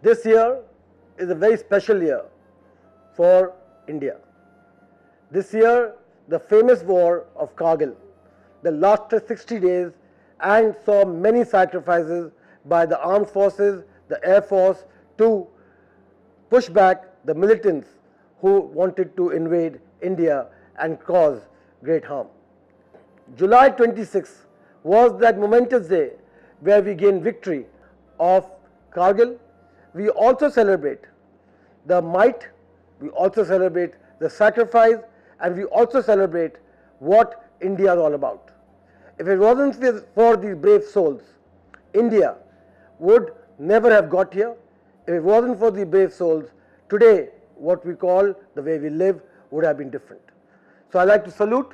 This year is a very special year for India. This year, the famous war of Kargil that lasted 60 days and saw many sacrifices by the armed forces, the air force to push back the militants who wanted to invade India and cause great harm. July 26 was that momentous day where we gained victory of Kargil. We also celebrate the might, we also celebrate the sacrifice, and we also celebrate what India is all about. If it wasn't for these brave souls, India would never have got here. If it wasn't for the brave souls, today what we call the way we live would have been different. So I'd like to salute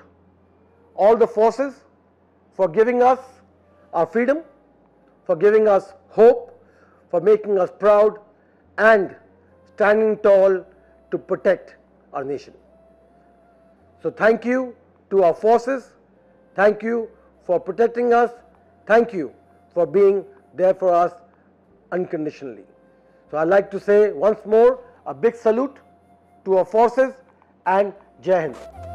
all the forces for giving us our freedom, for giving us hope, for making us proud and standing tall to protect our nation. So thank you to our forces, thank you for protecting us, thank you for being there for us unconditionally. So I'd like to say once more a big salute to our forces and Jai Hind.